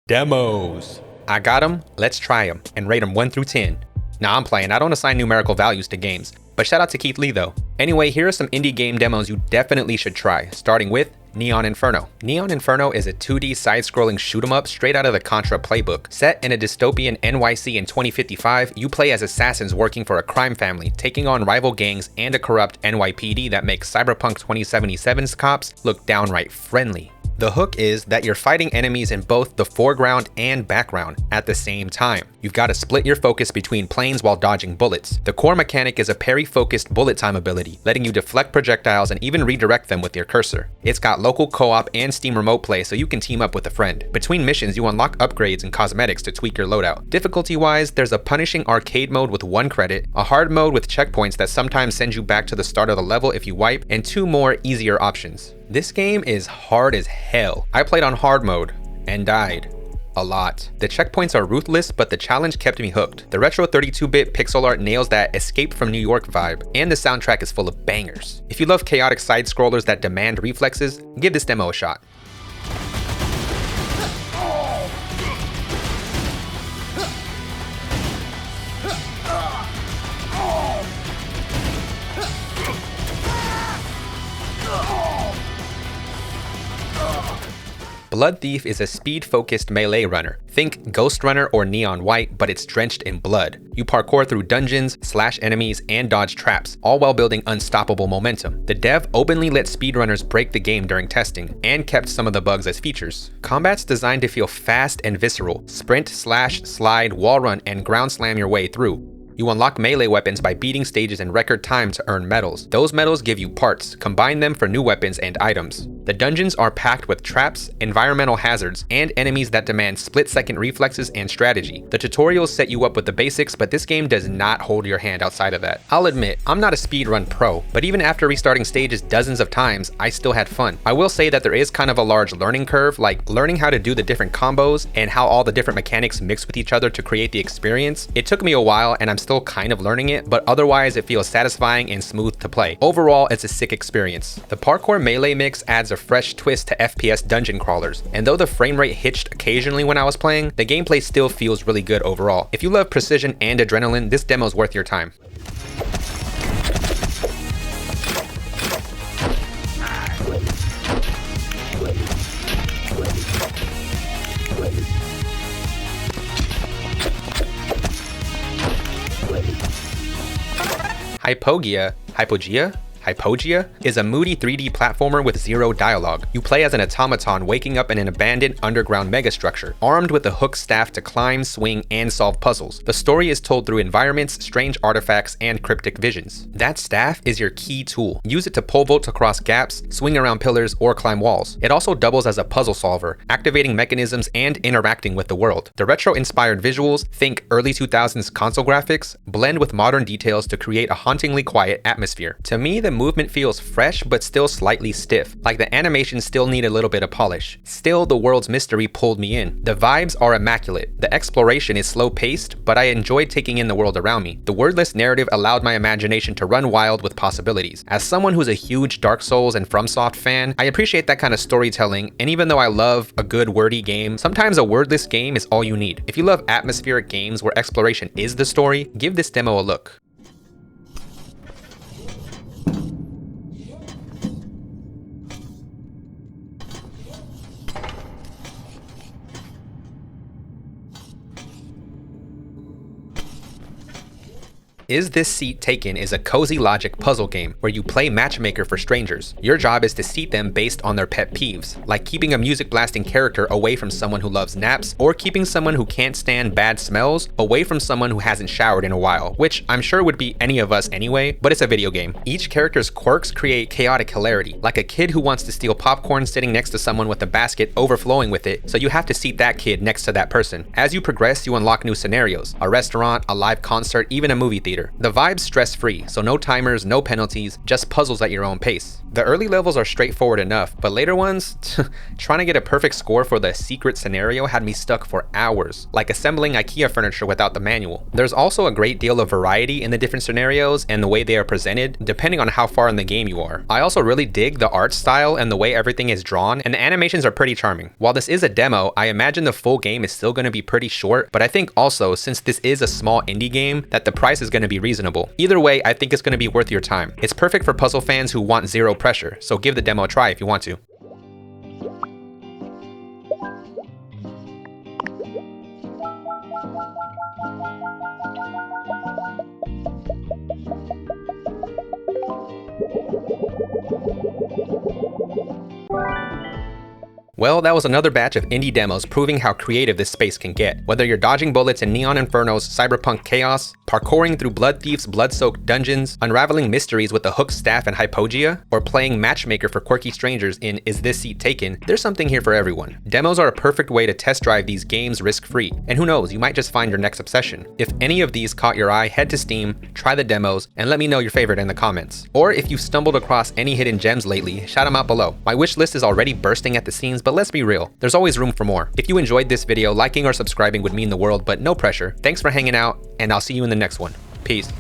Demos. I got them, let's try them, and rate them 1 through 10. Nah, I'm playing, I don't assign numerical values to games. But shout out to Keith Lee though. Anyway, here are some indie game demos you definitely should try, starting with Neon Inferno. Neon Inferno is a 2D side-scrolling shoot-'em-up straight out of the Contra playbook. Set in a dystopian NYC in 2055, you play as assassins working for a crime family, taking on rival gangs and a corrupt NYPD that makes Cyberpunk 2077's cops look downright friendly. The hook is that you're fighting enemies in both the foreground and background at the same time. You've got to split your focus between planes while dodging bullets. The core mechanic is a parry-focused bullet time ability, letting you deflect projectiles and even redirect them with your cursor. It's got local co-op and Steam Remote Play so you can team up with a friend. Between missions, you unlock upgrades and cosmetics to tweak your loadout. Difficulty-wise, there's a punishing arcade mode with 1 credit, a hard mode with checkpoints that sometimes send you back to the start of the level if you wipe, and 2 more easier options. This game is hard as hell. I played on hard mode and died a lot. The checkpoints are ruthless, but the challenge kept me hooked. The retro 32-bit pixel art nails that escape from New York vibe, and the soundtrack is full of bangers. If you love chaotic side-scrollers that demand reflexes, give this demo a shot. Blood Thief is a speed-focused melee runner. Think Ghost Runner or Neon White, but it's drenched in blood. You parkour through dungeons, slash enemies, and dodge traps, all while building unstoppable momentum. The dev openly let speedrunners break the game during testing, and kept some of the bugs as features. Combat's designed to feel fast and visceral. Sprint, slash, slide, wall run, and ground slam your way through. You unlock melee weapons by beating stages in record time to earn medals. Those medals give you parts. Combine them for new weapons and items. The dungeons are packed with traps, environmental hazards, and enemies that demand split-second reflexes and strategy. The tutorials set you up with the basics, but this game does not hold your hand outside of that. I'll admit, I'm not a speedrun pro, but even after restarting stages dozens of times, I still had fun. I will say that there is kind of a large learning curve, like learning how to do the different combos and how all the different mechanics mix with each other to create the experience. It took me a while, and I'm still kind of learning it, but otherwise it feels satisfying and smooth to play. Overall, it's a sick experience. The parkour melee mix adds a fresh twist to FPS dungeon crawlers, and though the frame rate hitched occasionally when I was playing, the gameplay still feels really good overall. If you love precision and adrenaline, this demo's worth your time. Hypogea is a moody 3D platformer with 0 dialogue. You play as an automaton waking up in an abandoned underground megastructure, armed with a hook staff to climb, swing, and solve puzzles. The story is told through environments, strange artifacts, and cryptic visions. That staff is your key tool. Use it to pole vault across gaps, swing around pillars, or climb walls. It also doubles as a puzzle solver, activating mechanisms and interacting with the world. The retro-inspired visuals, think early 2000s console graphics, blend with modern details to create a hauntingly quiet atmosphere. To me, the movement feels fresh but still slightly stiff, like the animations still need a little bit of polish. Still, the world's mystery pulled me in. The vibes are immaculate. The exploration is slow-paced, but I enjoyed taking in the world around me. The wordless narrative allowed my imagination to run wild with possibilities. As someone who's a huge Dark Souls and FromSoft fan, I appreciate that kind of storytelling, and even though I love a good wordy game, sometimes a wordless game is all you need. If you love atmospheric games where exploration is the story, give this demo a look. Is This Seat Taken is a cozy logic puzzle game where you play matchmaker for strangers. Your job is to seat them based on their pet peeves, like keeping a music blasting character away from someone who loves naps, or keeping someone who can't stand bad smells away from someone who hasn't showered in a while, which I'm sure would be any of us anyway, but it's a video game. Each character's quirks create chaotic hilarity, like a kid who wants to steal popcorn sitting next to someone with a basket overflowing with it, so you have to seat that kid next to that person. As you progress, you unlock new scenarios, a restaurant, a live concert, even a movie theater. completer. The vibe's stress-free, so no timers, no penalties, just puzzles at your own pace. The early levels are straightforward enough, but later ones, trying to get a perfect score for the secret scenario had me stuck for hours, like assembling IKEA furniture without the manual. There's also a great deal of variety in the different scenarios and the way they are presented, depending on how far in the game you are. I also really dig the art style and the way everything is drawn, and the animations are pretty charming. While this is a demo, I imagine the full game is still going to be pretty short, but I think also, since this is a small indie game, that the price is going to be reasonable. Either way, I think it's going to be worth your time. It's perfect for puzzle fans who want zero pressure, so give the demo a try if you want to. Well, that was another batch of indie demos proving how creative this space can get. Whether you're dodging bullets in Neon Inferno's cyberpunk chaos, parkouring through Blood Thief's blood-soaked dungeons, unraveling mysteries with the Hook staff and Hypogea, or playing matchmaker for quirky strangers in Is This Seat Taken, there's something here for everyone. Demos are a perfect way to test drive these games risk-free, and who knows, you might just find your next obsession. If any of these caught your eye, head to Steam, try the demos, and let me know your favorite in the comments. Or if you've stumbled across any hidden gems lately, shout them out below. My wish list is already bursting at the seams, but let's be real, there's always room for more. If you enjoyed this video, liking or subscribing would mean the world, but no pressure. Thanks for hanging out, and I'll see you in the next one. Peace.